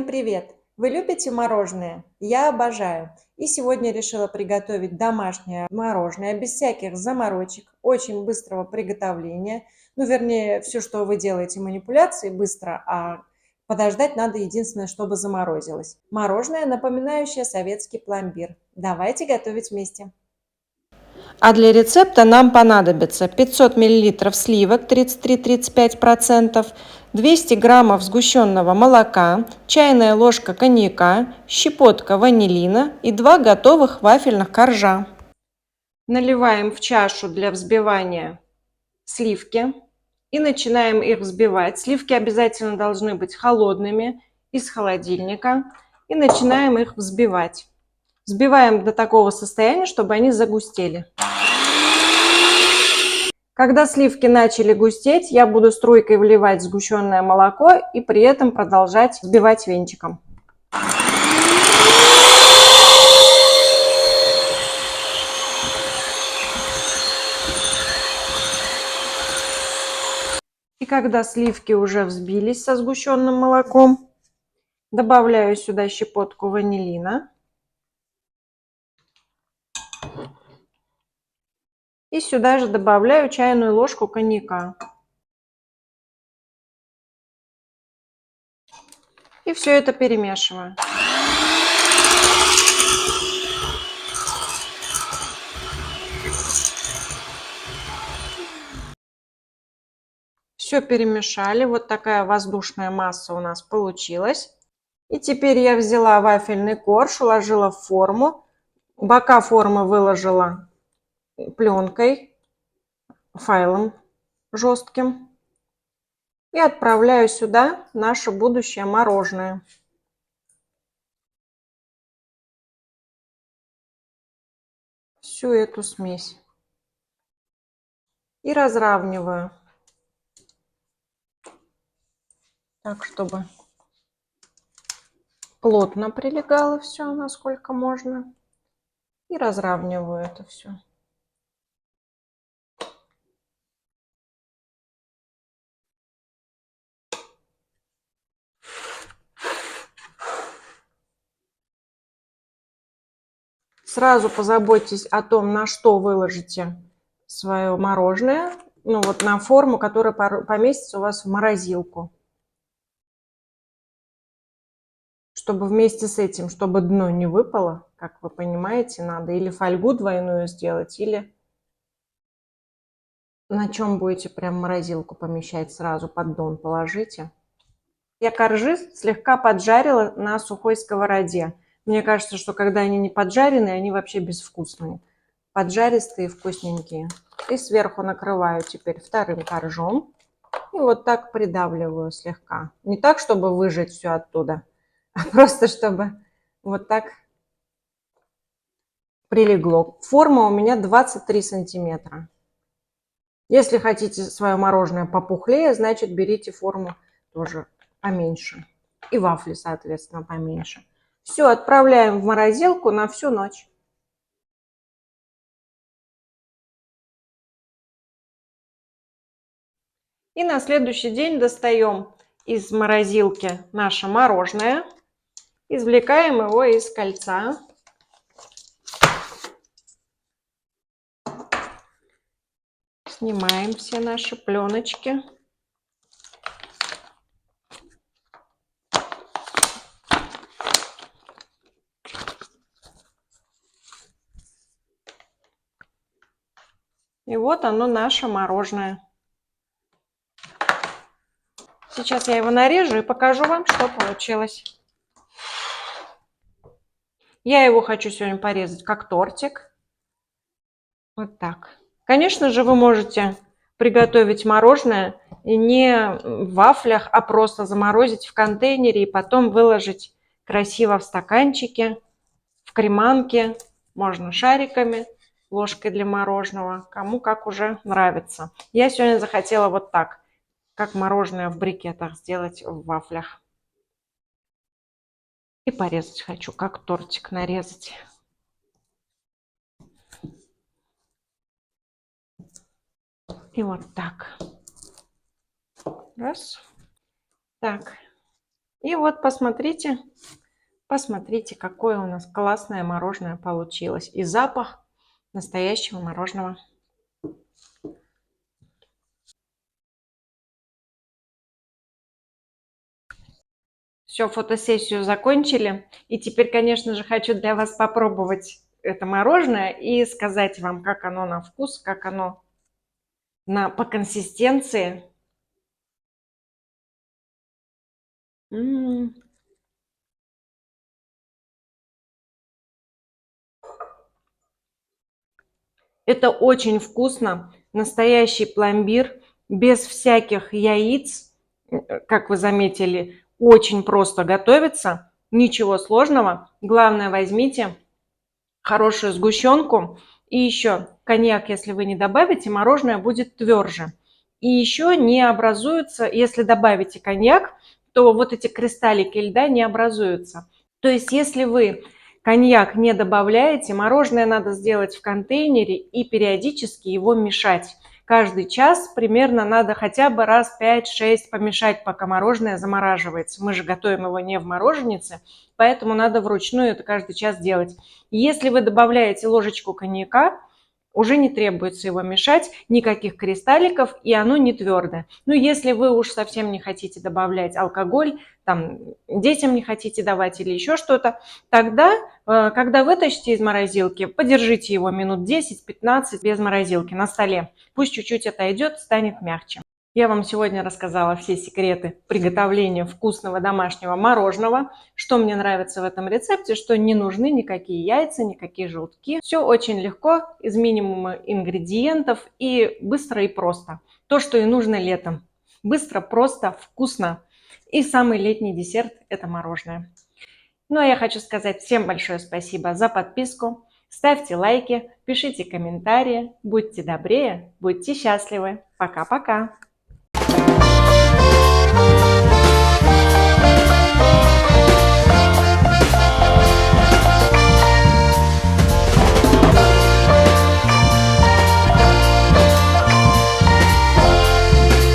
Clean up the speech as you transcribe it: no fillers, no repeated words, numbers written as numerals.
Привет! Вы любите мороженое? Я обожаю. И сегодня решила приготовить домашнее мороженое без всяких заморочек, очень быстрого приготовления. Ну, вернее, все, что вы делаете манипуляции быстро, а подождать надо единственное, чтобы заморозилось. Мороженое, напоминающее советский пломбир. Давайте готовить вместе. А для рецепта нам понадобится 500 мл сливок 33-35%, 200 граммов сгущенного молока, чайная ложка коньяка, щепотка ванилина и 2 готовых вафельных коржа. Наливаем в чашу для взбивания сливки и начинаем их взбивать. Сливки обязательно должны быть холодными, из холодильника. И начинаем их взбивать. Взбиваем до такого состояния, чтобы они загустели. Когда сливки начали густеть, я буду струйкой вливать сгущенное молоко и при этом продолжать взбивать венчиком. И когда сливки уже взбились со сгущенным молоком, добавляю сюда щепотку ванилина. И сюда же добавляю чайную ложку коньяка. И все это перемешиваю. Все перемешали. Вот такая воздушная масса у нас получилась. И теперь я взяла вафельный корж, уложила в форму. Бока формы выложила пленкой, файлом жестким. И отправляю сюда наше будущее мороженое. Всю эту смесь. И разравниваю. Так, чтобы плотно прилегало все, насколько можно. И разравниваю это все. Сразу позаботьтесь о том, на что выложите свое мороженое. Ну вот на форму, которая поместится у вас в морозилку. Чтобы вместе с этим, чтобы дно не выпало, как вы понимаете, надо или фольгу двойную сделать, или на чем будете прям морозилку помещать, сразу поддон положите. Я коржи слегка поджарила на сухой сковороде. Мне кажется, что когда они не поджаренные, они вообще безвкусные. Поджаристые, вкусненькие. И сверху накрываю теперь вторым коржом. И вот так придавливаю слегка. Не так, чтобы выжать все оттуда, а просто чтобы вот так прилегло. Форма у меня 23 сантиметра. Если хотите свое мороженое попухлее, значит берите форму тоже поменьше. И вафли, соответственно, поменьше. Все, отправляем в морозилку на всю ночь. И на следующий день достаем из морозилки наше мороженое. Извлекаем его из кольца. Снимаем все наши пленочки. И вот оно, наше мороженое. Сейчас я его нарежу и покажу вам, что получилось. Я его хочу сегодня порезать как тортик. Вот так. Конечно же, вы можете приготовить мороженое не в вафлях, а просто заморозить в контейнере и потом выложить красиво в стаканчике, в креманке, можно шариками, ложкой для мороженого, кому как уже нравится. Я сегодня захотела вот так, как мороженое в брикетах сделать в вафлях. И порезать хочу, как тортик нарезать. И вот так. Раз. Так. И вот посмотрите, посмотрите, какое у нас классное мороженое получилось. И запах настоящего мороженого. Все, фотосессию закончили. И теперь, конечно же, хочу для вас попробовать это мороженое и сказать вам, как оно на вкус, как оно по консистенции. М. Это очень вкусно. Настоящий пломбир, без всяких яиц. Как вы заметили, очень просто готовится. Ничего сложного. Главное, возьмите хорошую сгущенку. И еще коньяк, если вы не добавите, мороженое будет тверже. И еще не образуется, если добавите коньяк, то вот эти кристаллики льда не образуются. То есть, если вы коньяк не добавляете, мороженое надо сделать в контейнере и периодически его мешать. Каждый час примерно надо хотя бы раз 5-6 помешать, пока мороженое замораживается. Мы же готовим его не в мороженице, поэтому надо вручную это каждый час делать. Если вы добавляете ложечку коньяка, уже не требуется его мешать, никаких кристалликов, и оно не твердое. Ну, если вы уж совсем не хотите добавлять алкоголь, там, детям не хотите давать или еще что-то, тогда, когда вытащите из морозилки, подержите его минут 10-15 без морозилки на столе. Пусть чуть-чуть отойдет, станет мягче. Я вам сегодня рассказала все секреты приготовления вкусного домашнего мороженого, что мне нравится в этом рецепте, что не нужны никакие яйца, никакие желтки. Все очень легко, из минимума ингредиентов и быстро и просто. То, что и нужно летом. Быстро, просто, вкусно. И самый летний десерт – это мороженое. Ну а я хочу сказать всем большое спасибо за подписку. Ставьте лайки, пишите комментарии, будьте добрее, будьте счастливы. Пока-пока!